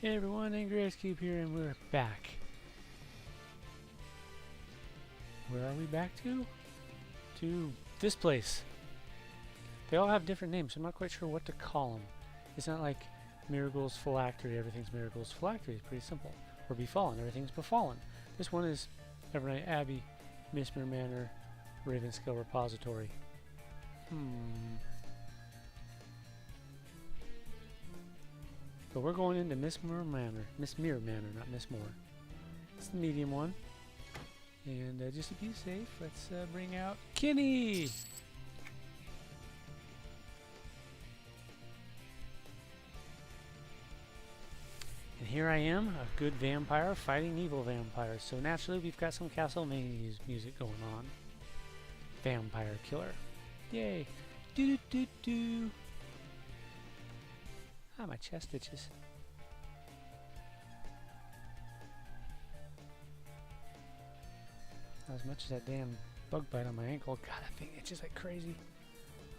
Hey everyone, Angry Ice Cube here, and we're back. Where are we back to? To this place. They all have different names, so I'm not quite sure what to call them. It's not like Miracle's Phylactery, everything's Miracle's Phylactery. It's pretty simple. Or Befallen, everything's Befallen. This one is Evernight Abbey, Mistmyr Manor, Ravenscale Repository. But we're going into Mistmyr Manor. Mistmyr Manor, not Miss Moore. It's the medium one. And just to be safe, let's bring out Kenny! And here I am, a good vampire fighting evil vampires. So naturally we've got some Castlevania music going on. Vampire killer. Yay! Do-do-do-do! Ah, my chest itches. Not as much as that damn bug bite on my ankle. God, that thing itches like crazy.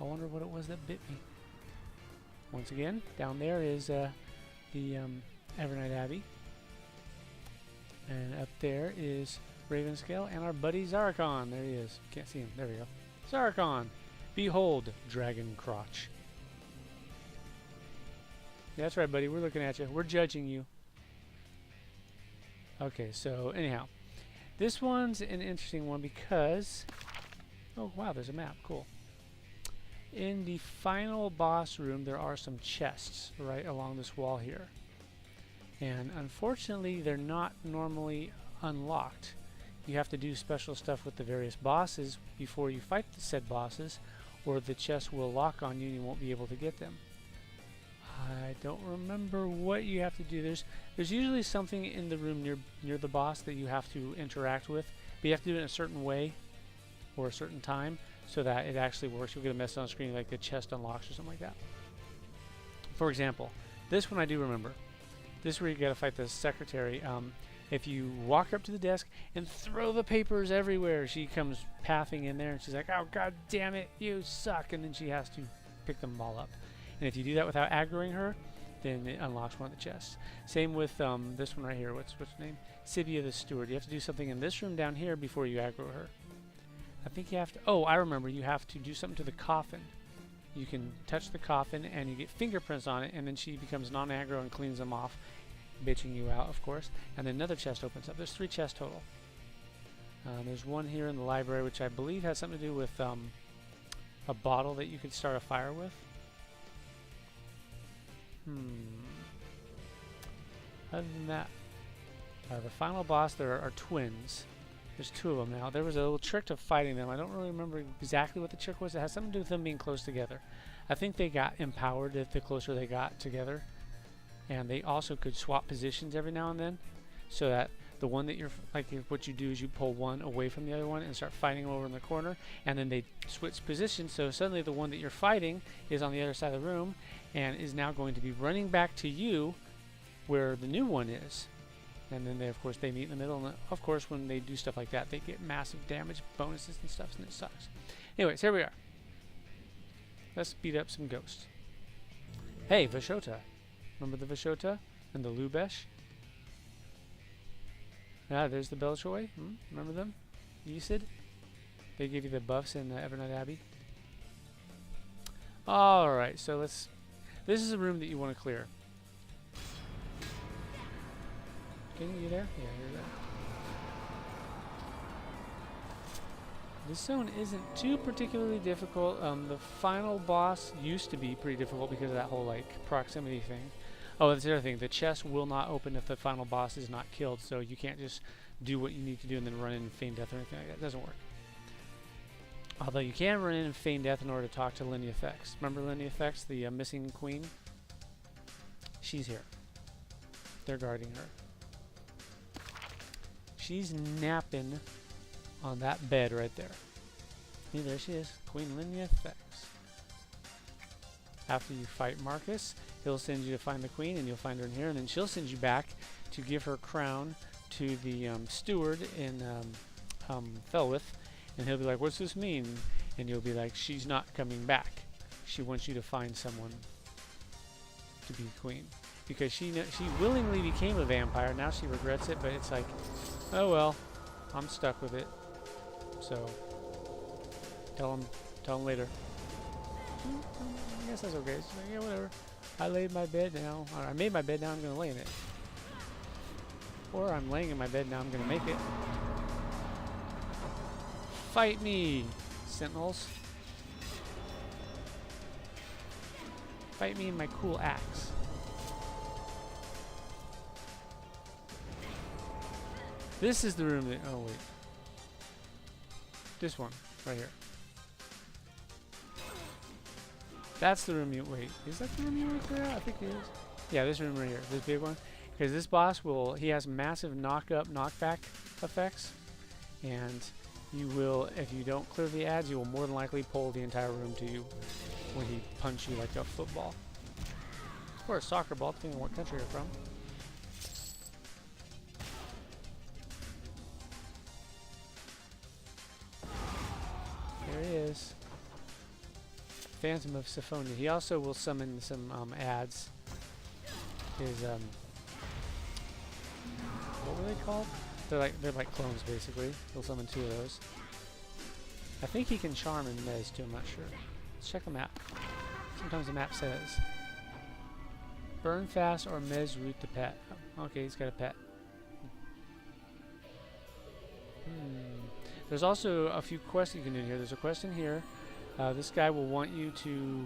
I wonder what it was that bit me. Once again, down there is the Evernight Abbey. And up there is Ravenscale and our buddy Zarkon. There he is. Can't see him. There we go. Zarkon! Behold, Dragon Crotch. That's right, buddy. We're looking at you. We're judging you. Okay, so anyhow, this one's an interesting one because... Oh, wow, there's a map. Cool. In the final boss room, there are some chests right along this wall here. And unfortunately, they're not normally unlocked. You have to do special stuff with the various bosses before you fight the said bosses, or the chests will lock on you and you won't be able to get them. I don't remember what you have to do. There's usually something in the room near the boss that you have to interact with, but you have to do it in a certain way or a certain time so that it actually works. You'll get a message on the screen like the chest unlocks or something like that. For example, this one I do remember. This is where you gotta fight the secretary. If you walk up to the desk and throw the papers everywhere, she comes pathing in there and she's like, "Oh, god damn it, you suck," and then she has to pick them all up. And if you do that without aggroing her, then it unlocks one of the chests. Same with this one right here. What's her name? Sibia the Steward. You have to do something in this room down here before you aggro her. I think you have to... Oh, I remember. You have to do something to the coffin. You can touch the coffin and you get fingerprints on it, and then she becomes non-aggro and cleans them off, bitching you out, of course. And then another chest opens up. There's 3 chests total. There's one here in the library, which I believe has something to do with a bottle that you could start a fire with. Other than that, the final boss, there are twins. There's 2 of them now. There was a little trick to fighting them. I don't really remember exactly what the trick was. It has something to do with them being close together. I think they got empowered the closer they got together. And they also could swap positions every now and then, so that the one that you're, what you do is you pull one away from the other one and start fighting them over in the corner, and then they switch positions, so suddenly the one that you're fighting is on the other side of the room and is now going to be running back to you where the new one is. And then of course they meet in the middle, and of course when they do stuff like that they get massive damage bonuses and stuff, and it sucks. Anyways, here we are. Let's beat up some ghosts. Hey, Vashota. Remember the Vashota and the Lubesh? Ah, there's the Belchoy. Remember them? Yisid? They give you the buffs in Evernight Abbey. Alright, so let's... This is a room that you want to clear. Kenny, you there? Yeah, you're there. This zone isn't too particularly difficult. The final boss used to be pretty difficult because of that whole, proximity thing. Oh, that's the other thing. The chest will not open if the final boss is not killed, so you can't just do what you need to do and then run in and feign death or anything like that. It doesn't work. Although you can run in and feign death in order to talk to Linnea Thex. Remember Linnea Thex, the missing queen? She's here. They're guarding her. She's napping on that bed right there. See, there she is. Queen Linnea Thex. After you fight Marcus, he'll send you to find the queen, and you'll find her in here, and then she'll send you back to give her crown to the steward in Felwith, and he'll be like, "What's this mean?" And you'll be like, "She's not coming back. She wants you to find someone to be queen." because she willingly became a vampire. Now she regrets it, but it's like, oh well, I'm stuck with it. So tell him later. I guess that's okay. She's like, yeah, whatever. I laid my bed now. Or I made my bed. Now I'm gonna lay in it. Or I'm laying in my bed. Now I'm gonna make it. Fight me, sentinels. Fight me in my cool axe. This is the room that... Oh, wait. This one, right here. That's the room you... Wait, is that the room you want to clear out? I think it is. Yeah, this room right here. This big one. Because this boss will... He has massive knock-up, knockback effects. And you will... If you don't clear the ads, you will more than likely pull the entire room to you when he punches you like a football. Or a soccer ball, depending on what country you're from. There he is. Phantom of Symphonia. He also will summon some ads. His what were they called? They're like clones basically. He'll summon 2 of those. I think he can charm and mez too, I'm not sure. Let's check the map. Sometimes the map says burn fast or mez root the pet. Oh, okay, he's got a pet. There's also a few quests you can do here. There's a quest in here. This guy will want you to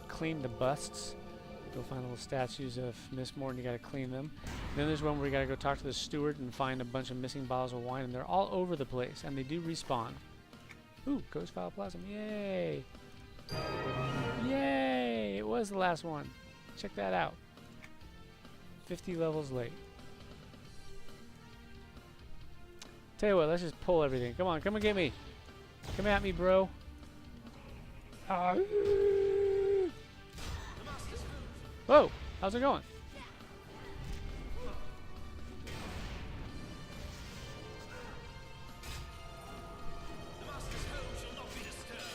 clean the busts. Go find little statues of Mistmyr and you gotta clean them. Then there's one where you gotta go talk to the steward and find a bunch of missing bottles of wine, and they're all over the place, and they do respawn. Ooh, Ghost Phaloplasm, yay! Yay! It was the last one. Check that out. 50 levels late. Tell you what, let's just pull everything. Come on, come and get me. Come at me, bro. Whoa, how's it going?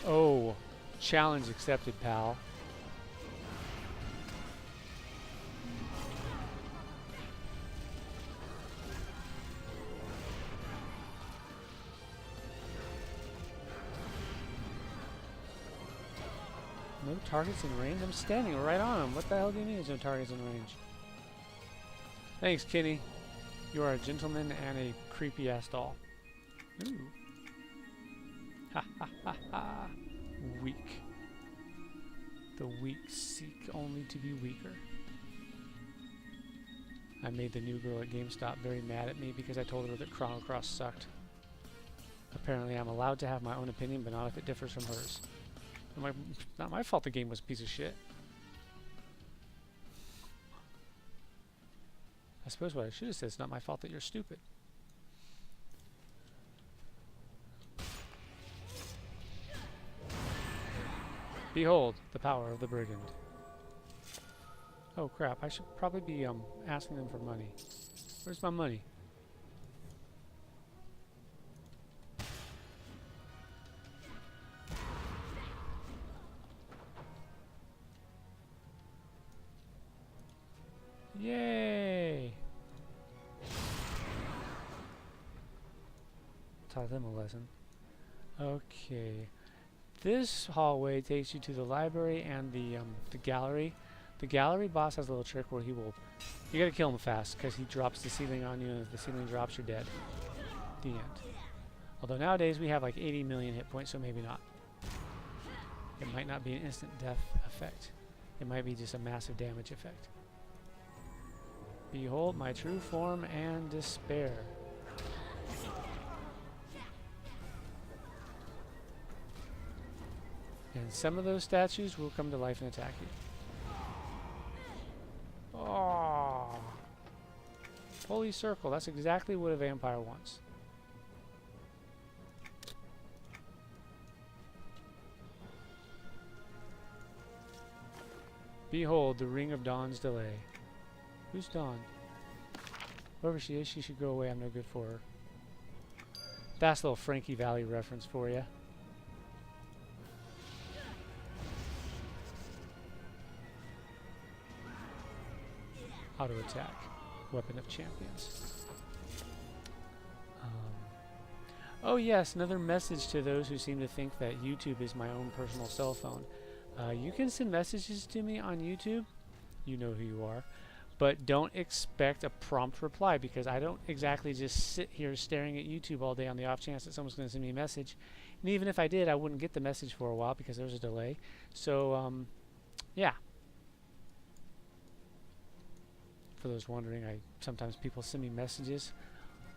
Oh, challenge accepted, pal. No targets in range? I'm standing right on them. What the hell do you mean there's no targets in range? Thanks, Kenny. You are a gentleman and a creepy-ass doll. Ooh. Ha ha ha ha. Weak. The weak seek only to be weaker. I made the new girl at GameStop very mad at me because I told her that Chrono Cross sucked. Apparently I'm allowed to have my own opinion, but not if it differs from hers. I'm like, not my fault the game was a piece of shit. I suppose what I should have said is not my fault that you're stupid. Behold, the power of the brigand. Oh crap, I should probably be asking them for money. Where's my money? Yay! Taught them a lesson. Okay. This hallway takes you to the library and the gallery. The gallery boss has a little trick where he will... You gotta kill him fast, because he drops the ceiling on you, and if the ceiling drops, you're dead. The end. Although nowadays we have like 80 million hit points, so maybe not. It might not be an instant death effect. It might be just a massive damage effect. Behold my true form and despair. And some of those statues will come to life and attack you. Oh, holy circle. That's exactly what a vampire wants. Behold the ring of Dawn's delay. Who's Dawn? Whoever she is, she should go away. I'm no good for her. That's a little Frankie Valley reference for you. auto attack, weapon of champions. Oh yes, another message to those who seem to think that YouTube is my own personal cell phone. You can send messages to me on YouTube. You know who you are. But don't expect a prompt reply, because I don't exactly just sit here staring at YouTube all day on the off chance that someone's going to send me a message. And even if I did, I wouldn't get the message for a while because there's a delay. So, yeah. For those wondering, sometimes people send me messages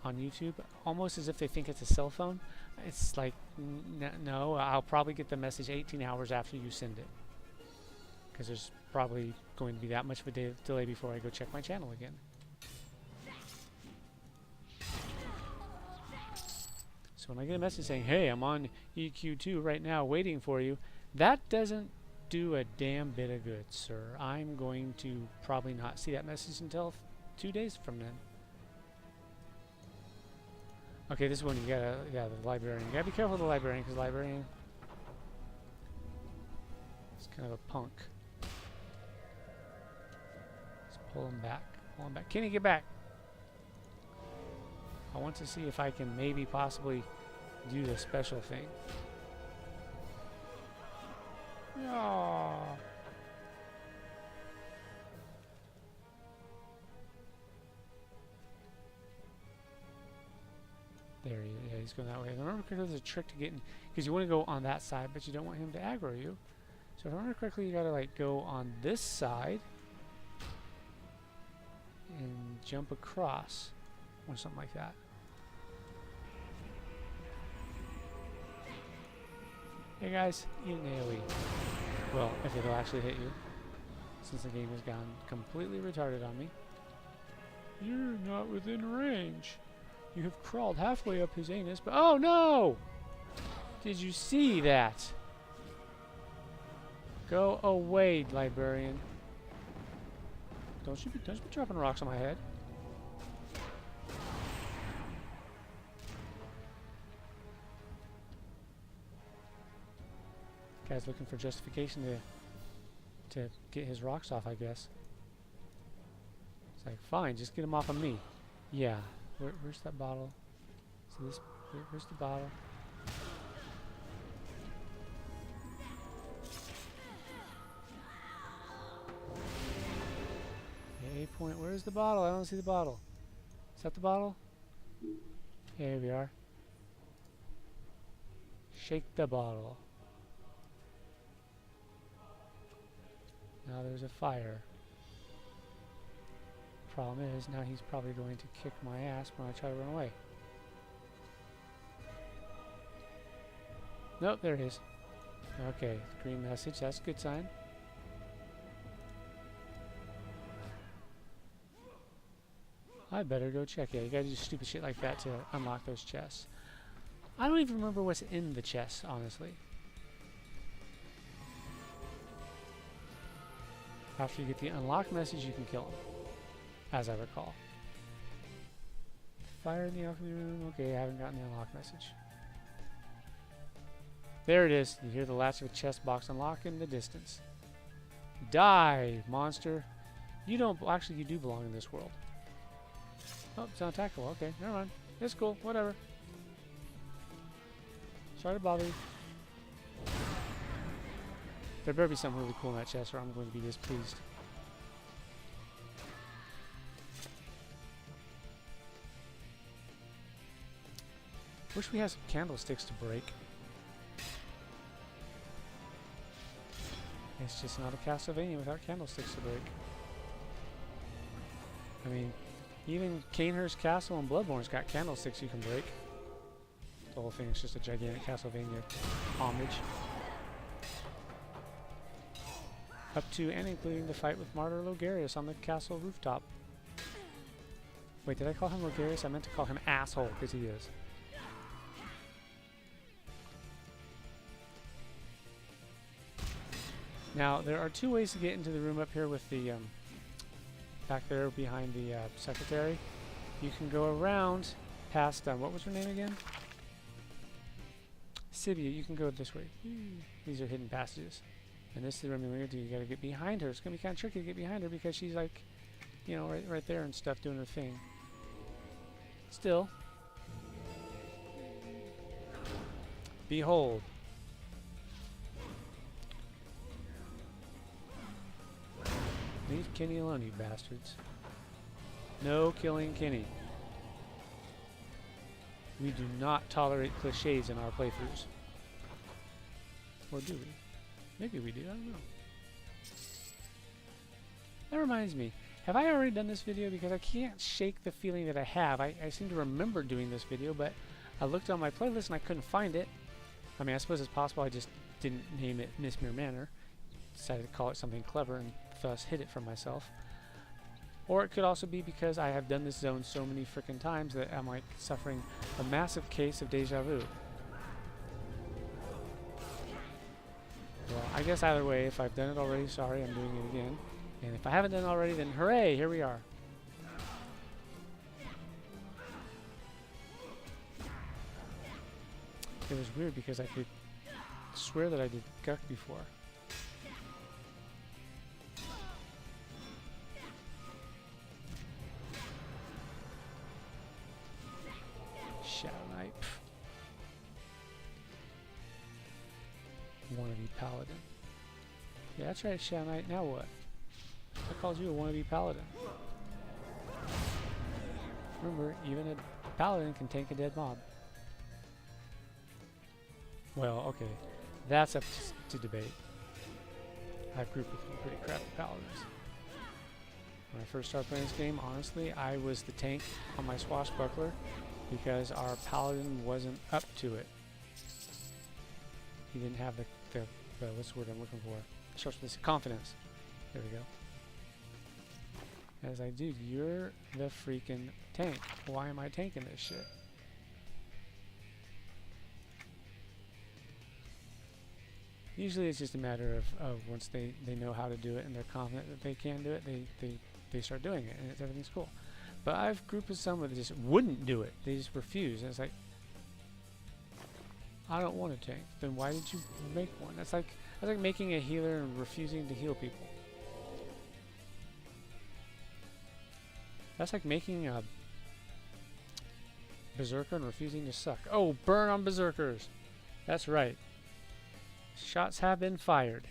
on YouTube almost as if they think it's a cell phone. It's like, no, I'll probably get the message 18 hours after you send it, because there's probably going to be that much of a delay before I go check my channel again. So when I get a message saying, hey, I'm on EQ2 right now waiting for you, that doesn't do a damn bit of good, sir. I'm going to probably not see that message until 2 days from then. Okay, this one you gotta, yeah, the librarian. You gotta be careful of the librarian, because the librarian is kind of a punk. Let's pull him back. Pull him back. Kenny, get back! I want to see if I can maybe possibly do the special thing. Aww. There he is. Yeah, he's going that way. And remember correctly, there's a trick to getting, because you want to go on that side, but you don't want him to aggro you. So if I remember correctly, you gotta like go on this side and jump across, or something like that. Hey guys, eat an AoE. Well, if it'll actually hit you, since the game has gone completely retarded on me. You're not within range. You have crawled halfway up his anus, but oh no! Did you see that? Go away, librarian. Don't you be dropping rocks on my head. Guy's looking for justification to get his rocks off, I guess. It's like, fine, just get him off of me. Yeah. Where's that bottle? So this, where's the bottle? A point. Where's the bottle? I don't see the bottle. Is that the bottle? Yeah, here we are. Shake the bottle. Now there's a fire. Problem is, now he's probably going to kick my ass when I try to run away. Nope, there he is. Okay, green message, that's a good sign. I better go check. Yeah, you gotta do stupid shit like that to unlock those chests. I don't even remember what's in the chests, honestly. After you get the unlock message, you can kill him. As I recall. Fire in the alchemy room. Okay, I haven't gotten the unlock message. There it is. You hear the latch of a chest box unlock in the distance. Die, monster. You don't... Actually, you do belong in this world. Oh, it's unattackable. Okay, never mind. It's cool. Whatever. Sorry to bother you. There better be something really cool in that chest or I'm going to be displeased. Wish we had some candlesticks to break. It's just not a Castlevania without candlesticks to break. I mean, even Canehurst Castle and Bloodborne's got candlesticks you can break. The whole thing is just a gigantic Castlevania homage. Up to and including the fight with Martyr Logarius on the castle rooftop. Wait, did I call him Logarius? I meant to call him asshole, because he is. Now, there are two ways to get into the room up here with the, back there behind the secretary. You can go around past, what was her name again? Sibia, you can go this way. These are hidden passages. And this is the room you're going to do. You got to get behind her. It's going to be kind of tricky to get behind her because she's like you know, right there and stuff doing her thing. Still. Behold. Leave Kenny alone, you bastards. No killing Kenny. We do not tolerate cliches in our playthroughs. Or do we? Maybe we do, I don't know. That reminds me, have I already done this video? Because I can't shake the feeling that I have. I seem to remember doing this video, but I looked on my playlist and I couldn't find it. I mean, I suppose it's possible I just didn't name it Mistmyr Manor. Decided to call it something clever and thus hid it from myself. Or it could also be because I have done this zone so many frickin' times that I'm like suffering a massive case of deja vu. Well, I guess either way, if I've done it already, sorry, I'm doing it again. And if I haven't done it already, then hooray, here we are. It was weird because I could swear that I did Guck before. Shadow Knight. Wannabe Paladin. Yeah, that's right, Shadow Knight. Now what? I called you a wannabe Paladin. Remember, even a Paladin can tank a dead mob. Well, okay. That's up to debate. I've grouped with some pretty crappy Paladins. When I first started playing this game, honestly, I was the tank on my Swashbuckler because our Paladin wasn't up to it. He didn't have the what's the word I'm looking for? Starts with this confidence. There we go. As I do, you're the freaking tank. Why am I tanking this shit? Usually it's just a matter of once they know how to do it and they're confident that they can do it, they start doing it and everything's cool. But I've grouped with some that just wouldn't do it. They just refuse. And it's like, I don't want a tank. Then why did you make one? That's like making a healer and refusing to heal people. That's like making a berserker and refusing to suck. Oh, burn on berserkers. That's right. Shots have been fired.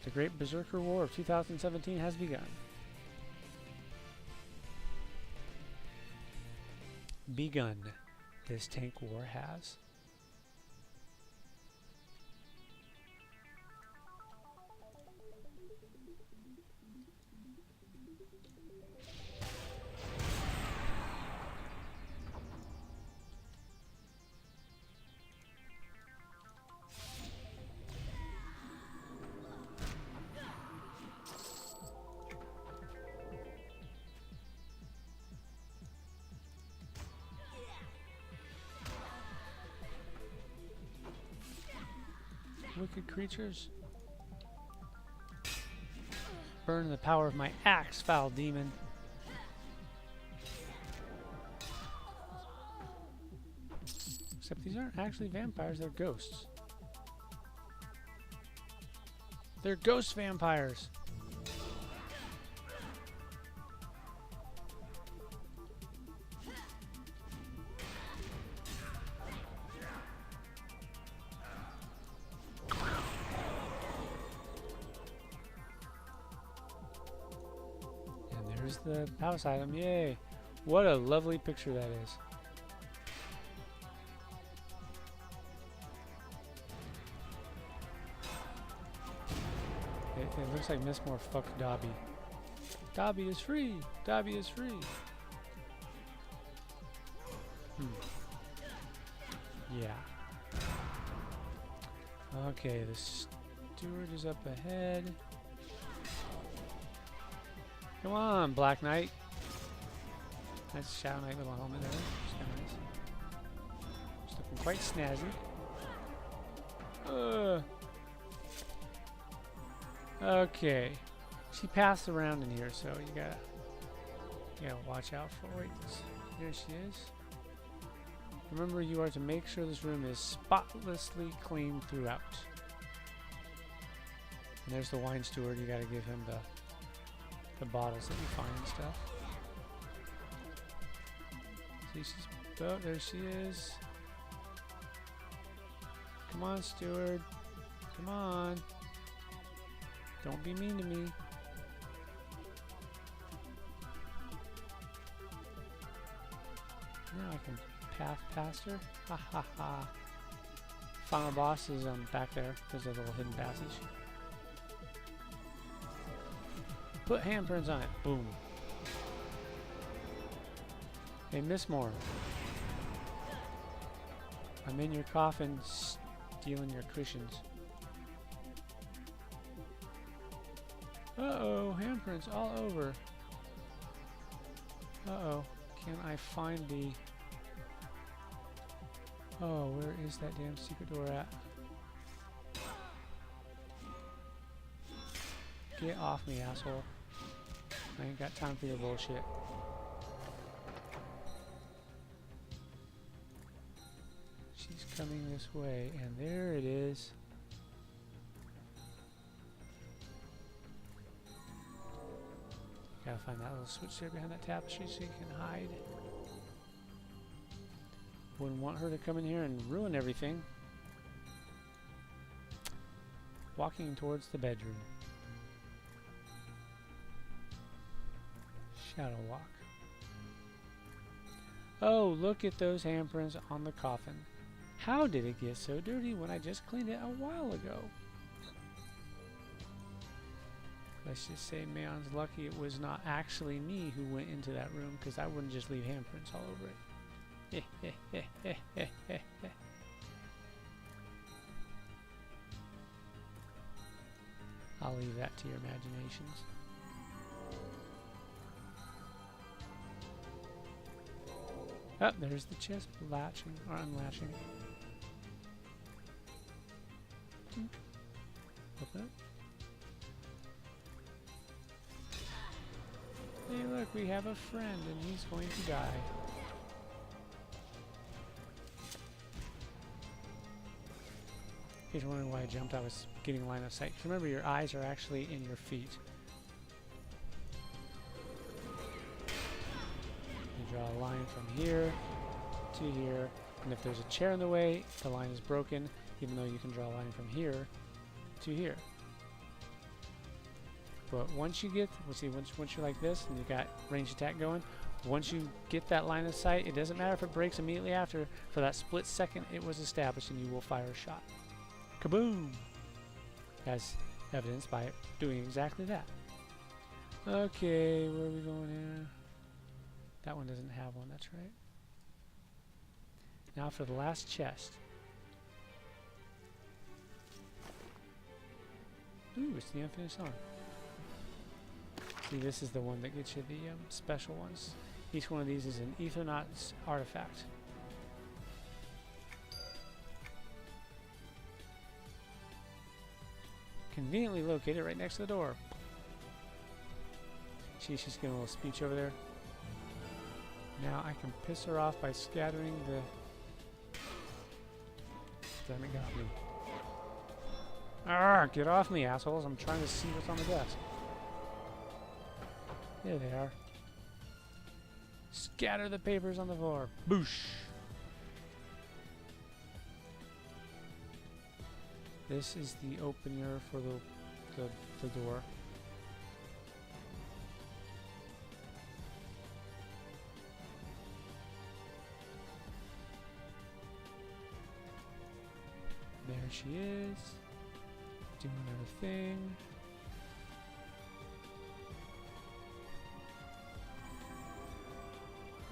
The Great Berserker War of 2017 has begun. Begun. This tank war has. Wicked creatures. Burn the power of my axe, foul demon. Except these aren't actually vampires, they're ghosts. They're ghost vampires. The house item, yay! What a lovely picture that is. It looks like Mistmyr fucked Dobby. Dobby is free! Dobby is free! Yeah. Okay, the steward is up ahead. Come on, Black Knight. Nice Shadow Knight little helmet there. It's kind of nice. It's looking quite snazzy. Okay. She passed around in here, so you gotta watch out for her. Wait, there she is. Remember, you are to make sure this room is spotlessly clean throughout. And there's the wine steward. You gotta give him the the bottles that we find and stuff. See, she's... Oh, there she is. Come on, steward. Come on. Don't be mean to me. Now I can path past her. Ha ha ha. Final boss is back there. There's a little hidden passage. Put handprints on it. Boom. Hey, Mistmyr. I'm in your coffin stealing your cushions. Uh-oh, handprints all over. Uh-oh, can I find the... Oh, where is that damn secret door at? Get off me, asshole. I ain't got time for your bullshit. She's coming this way, and there it is. Gotta find that little switch there behind that tapestry so you can hide. Wouldn't want her to come in here and ruin everything. Walking towards the bedroom. Shadow walk. Oh, look at those handprints on the coffin. How did it get so dirty when I just cleaned it a while ago? Let's just say Mayon's lucky it was not actually me who went into that room, because I wouldn't just leave handprints all over it. I'll leave that to your imaginations. Oh, there's the chest latching or unlatching. Open it. Hey look, we have a friend and he's going to die. If you're wondering why I jumped, I was getting line of sight. Remember, your eyes are actually in your feet. You draw a line from here to here, and if there's a chair in the way, the line is broken, even though you can draw a line from here to here. But once you get, we'll see, once you're like this, and you got ranged attack going, once you get that line of sight, it doesn't matter if it breaks immediately after, for that split second it was established, and you will fire a shot. Kaboom! As evidenced by it doing exactly that. Okay, where are we going here? That one doesn't have one, that's right. Now for the last chest. Ooh, it's the unfinished song. See, this is the one that gets you the special ones. Each one of these is an Ethernaut's artifact. Conveniently located right next to the door. She's just giving a little speech over there. Now I can piss her off by scattering the... Damn it, got me. Arrgh, get off me, assholes. I'm trying to see what's on the desk. There they are. Scatter the papers on the floor. Boosh! This is the opener for the door. There she is, doing her thing.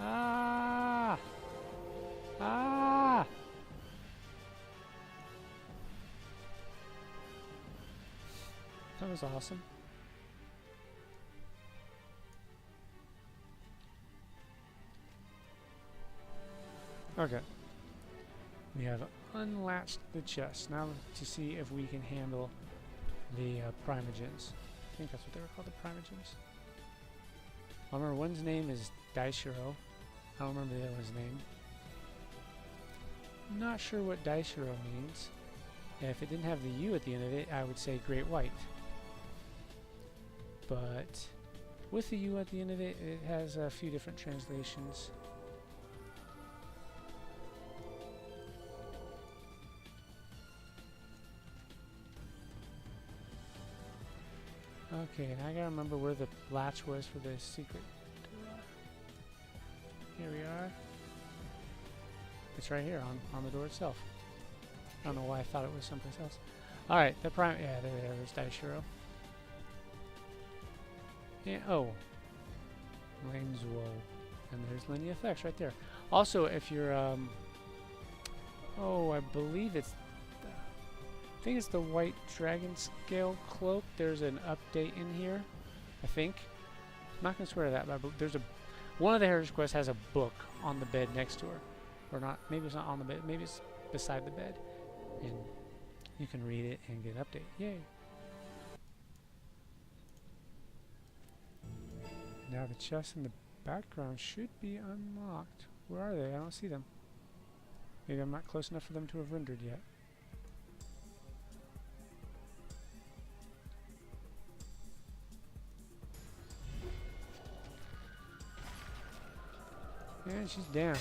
Ah! Ah! That was awesome. Okay. We have unlatched the chest. Now to see if we can handle the primogens. I think that's what they were called, the primogens. I remember one's name is Daishiro. I don't remember the other one's name. Not sure what Daishiro means. If it didn't have the U at the end of it, I would say Great White. But With the U at the end of it, it has a few different translations. Okay, and I gotta remember where the latch was for the secret door. Here we are. It's right here on the door itself. I don't know why I thought it was someplace else. Alright, the prime. Yeah, there's Daishiro. Yeah, oh. Lanezuo. And there's Linear Effects right there. Also, if you're, oh, I believe it's. I think it's the White Dragon Scale Cloak. There's an update in here, I think. I'm not going to swear to that, but there's one of the Heritage Quests has a book on the bed next to her. Or not, maybe it's not on the bed, maybe it's beside the bed. And you can read it and get an update. Yay! Now the chests in the background should be unlocked. Where are they? I don't see them. Maybe I'm not close enough for them to have rendered yet. And she's down.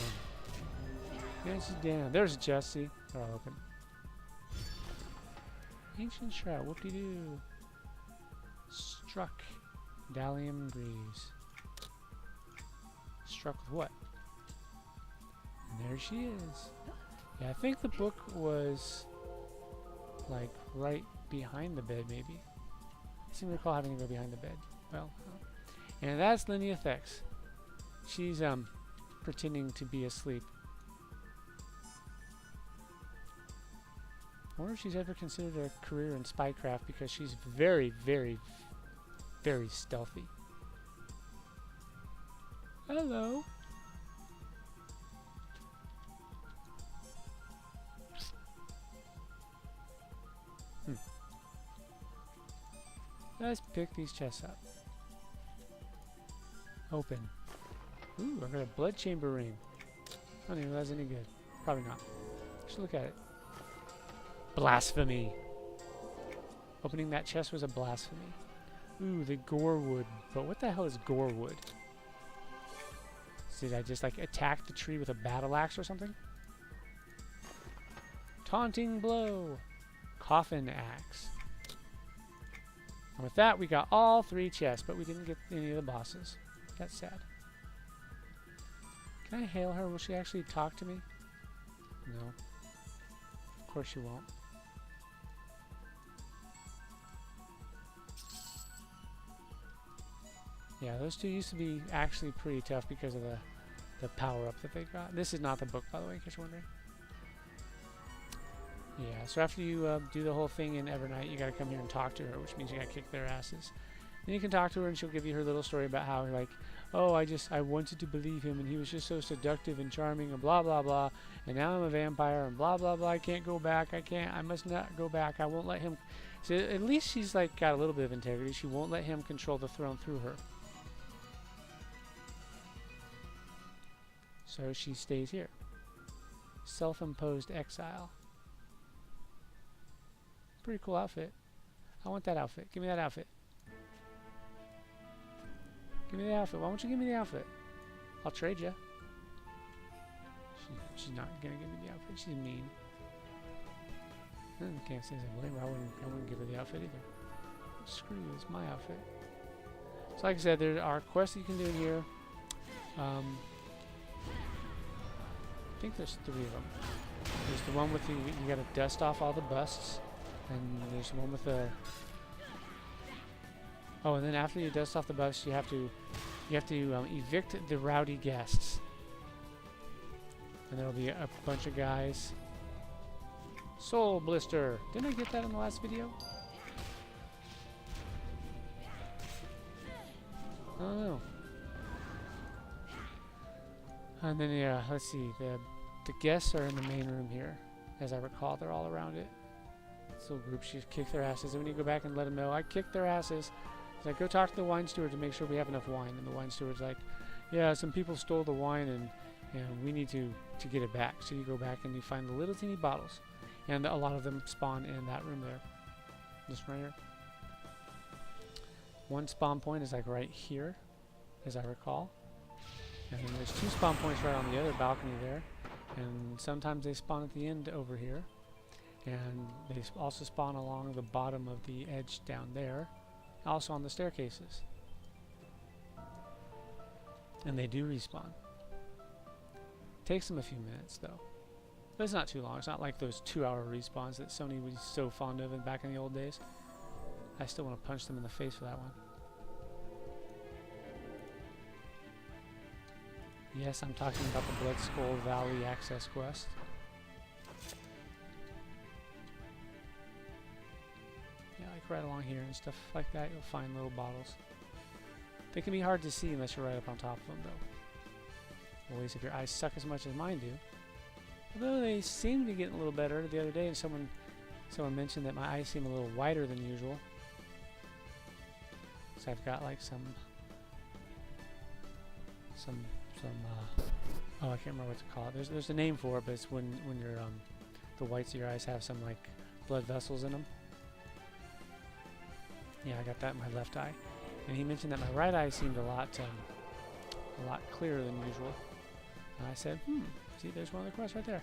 And she's down. There's Jessie. They're all open. Ancient Shroud. Whoop-de-doo. Struck. Dalium Breeze. Struck with what? And there she is. Yeah, I think the book was like right behind the bed, maybe. I seem to recall having to go behind the bed. Well, and that's Linear Effects. She's pretending to be asleep. I wonder if she's ever considered a career in spycraft because she's very, very, very stealthy. Hello. Let's pick these chests up. Open. Ooh, I got a blood chamber ring. I don't even know if that's any good. Probably not. Just look at it. Blasphemy. Opening that chest was a blasphemy. Ooh, the Gorewood. But what the hell is Gorewood? Did I just like attack the tree with a battle axe or something? Taunting blow. Coffin axe. And with that, we got all 3 chests, but we didn't get any of the bosses. That's sad. Can I hail her? Will she actually talk to me? No. Of course she won't. Yeah, those 2 used to be actually pretty tough because of the power-up that they got. This is not the book, by the way, in case you're wondering. Yeah, so after you do the whole thing in Evernight, you gotta come here and talk to her, which means you gotta kick their asses. Then you can talk to her and she'll give you her little story about how, like, oh, I wanted to believe him and he was just so seductive and charming and blah, blah, blah. And now I'm a vampire and blah, blah, blah. I can't go back. I must not go back. I won't let him. So at least she's, like, got a little bit of integrity. She won't let him control the throne through her. So she stays here. Self-imposed exile. Pretty cool outfit. I want that outfit. Give me that outfit. Give me the outfit. Why won't you give me the outfit? I'll trade you. She's not gonna give me the outfit. She's mean. I can't say I blame her. I wouldn't give her the outfit either. Screw you. It's my outfit. So like I said, there are quests that you can do in here. I think there's 3 of them. There's the one with you gotta dust off all the busts. And there's one with the... Oh, and then after you dust off the bus, you have to evict the rowdy guests. And there'll be a bunch of guys. Soul Blister. Didn't I get that in the last video? I don't know. And then yeah, let's see. The guests are in the main room here, as I recall. They're all around it. This little group, she kicked their asses, and we need to go back and let them know I kicked their asses. So I go talk to the wine steward to make sure we have enough wine, and the wine steward's like, yeah, some people stole the wine, and we need to get it back. So you go back and you find the little teeny bottles, and a lot of them spawn in that room there. This one right here. One spawn point is like right here, as I recall. And then there's 2 spawn points right on the other balcony there. And sometimes they spawn at the end over here. And they also spawn along the bottom of the edge down there. Also on the staircases. And they do respawn. Takes them a few minutes though. But it's not too long. It's not like those 2-hour respawns that Sony was so fond of back in the old days. I still want to punch them in the face for that one. Yes, I'm talking about the Blood Skull Valley access quest. Yeah, like right along here and stuff like that, you'll find little bottles. They can be hard to see unless you're right up on top of them, though. Always if your eyes suck as much as mine do. Although they seem to get a little better. The other day, and someone mentioned that my eyes seem a little wider than usual. So I've got like some oh, I can't remember what to call it. There's a name for it, but it's when you're the whites of your eyes have some like blood vessels in them. Yeah, I got that in my left eye. And he mentioned that my right eye seemed a lot clearer than usual. And I said, see, there's one of the quests right there.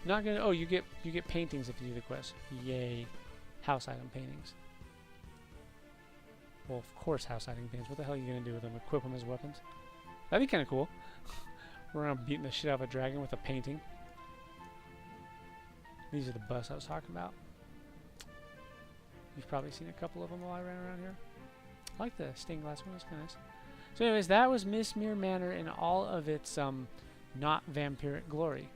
Not gonna. Oh, you get paintings if you do the quest. Yay, house item paintings. Well, of course, house item paintings. What the hell are you gonna do with them? Equip them as weapons? That'd be kind of cool. We're around beating the shit out of a dragon with a painting. These are the busts I was talking about. You've probably seen a couple of them while I ran around here. I like the stained glass one. It's kind of nice. So anyways, that was Mistmyr Manor in all of its not vampiric glory.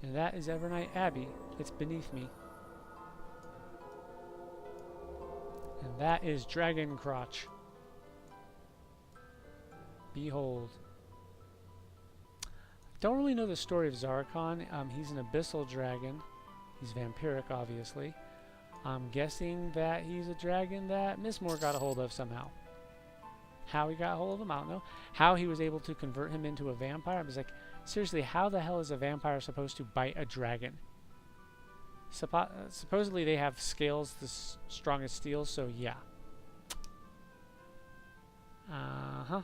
And that is Evernight Abbey. It's beneath me. And that is Dragon Crotch. Behold. Don't really know the story of Zarkon. He's an abyssal dragon. He's vampiric, obviously. I'm guessing that he's a dragon that Mistmyr got a hold of somehow. How he got a hold of him, I don't know. How he was able to convert him into a vampire. I was like, seriously, how the hell is a vampire supposed to bite a dragon? Supposedly they have scales as strong as steel, so yeah. Uh-huh.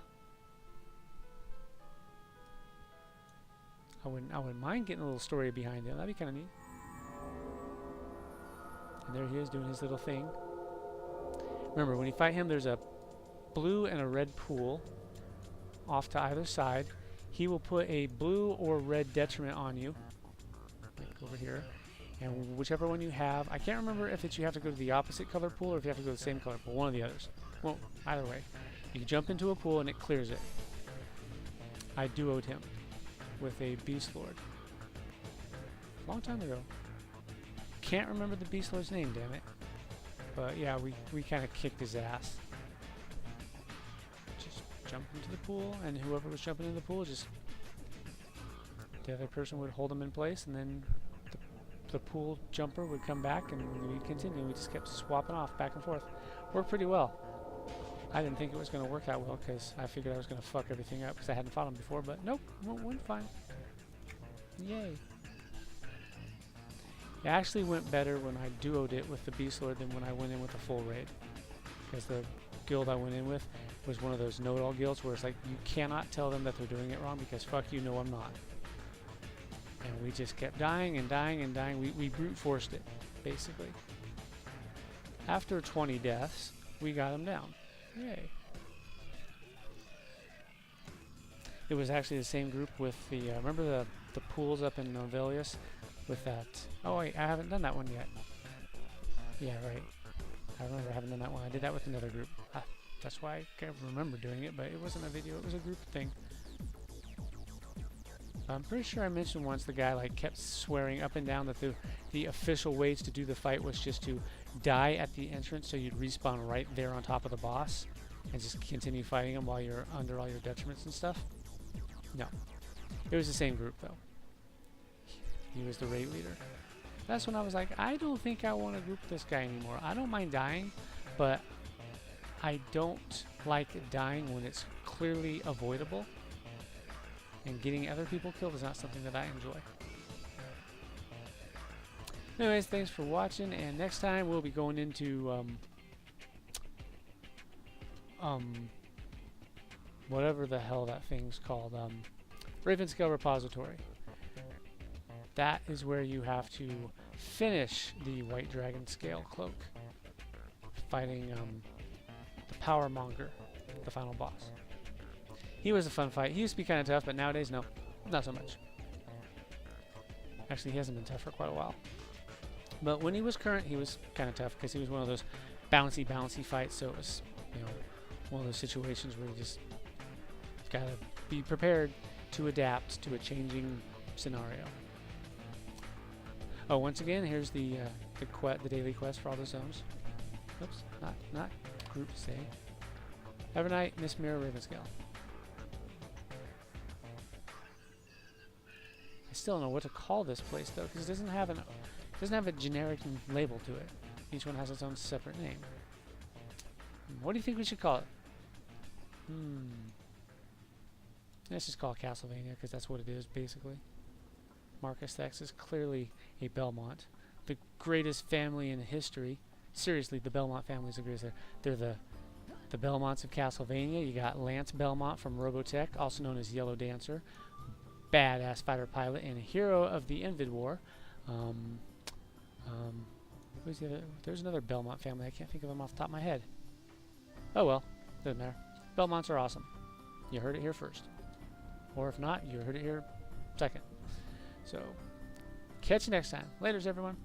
I wouldn't mind getting a little story behind him. That'd be kind of neat. And there he is doing his little thing. Remember, when you fight him, there's a blue and a red pool off to either side. He will put a blue or red detriment on you. Like over here. And whichever one you have, I can't remember if it's you have to go to the opposite color pool or if you have to go to the same color pool. One of the others. Well, either way. You jump into a pool and it clears it. I duoed him with a Beast Lord. Long time ago. Can't remember the Beast Lord's name, damn it. But yeah, we kind of kicked his ass. Just jump into the pool, and whoever was jumping in the pool, just the other person would hold him in place, and then the pool jumper would come back, and we'd continue. We just kept swapping off back and forth. Worked pretty well. I didn't think it was going to work out well because I figured I was going to fuck everything up because I hadn't fought him before, but nope, went fine. Yay. It actually went better when I duoed it with the Beast Lord than when I went in with a full raid. Because the guild I went in with was one of those know-it-all guilds where it's like you cannot tell them that they're doing it wrong because fuck you, no I'm not. And we just kept dying and dying and dying. We brute forced it, basically. After 20 deaths, we got him down. Yay. It was actually the same group with the, remember the pools up in Novelius with that, oh wait, I haven't done that one yet. Yeah, right. I remember I haven't done that one. I did that with another group. That's why I can't remember doing it, but it wasn't a video, it was a group thing. I'm pretty sure I mentioned once the guy like kept swearing up and down that the official ways to do the fight was just to die at the entrance so you'd respawn right there on top of the boss and just continue fighting him while you're under all your detriments and stuff. No. It was the same group though. He was the raid leader. That's when I was like, I don't think I want to group this guy anymore. I don't mind dying, but I don't like dying when it's clearly avoidable. And getting other people killed is not something that I enjoy. Anyways, thanks for watching, and next time we'll be going into whatever the hell that thing's called, Ravenscale Repository. That is where you have to finish the White Dragon Scale Cloak, fighting the Power Monger, the final boss. He was a fun fight. He used to be kind of tough, but nowadays, no, not so much. Actually, he hasn't been tough for quite a while. But when he was current, he was kind of tough because he was one of those bouncy fights. So it was, you know, one of those situations where you just gotta be prepared to adapt to a changing scenario. Oh, once again, here's the daily quest for all the zones. Oops, not group save. Have a night, Mistmyr Ravenscale. I still don't know what to call this place though, because it doesn't have a generic label to it. Each one has its own separate name. What do you think we should call it? Let's just call it Castlevania, because that's what it is, basically. Marcus Thex is clearly a Belmont. The greatest family in history. Seriously, the Belmont family is the greatest. They're the Belmonts of Castlevania. You got Lance Belmont from Robotech, also known as Yellow Dancer. Badass fighter pilot and a hero of the Invid War. Who's the other? There's another Belmont family. I can't think of them off the top of my head. Oh well, doesn't matter. Belmonts are awesome. You heard it here first. Or if not, you heard it here second. So, catch you next time. Laters, everyone.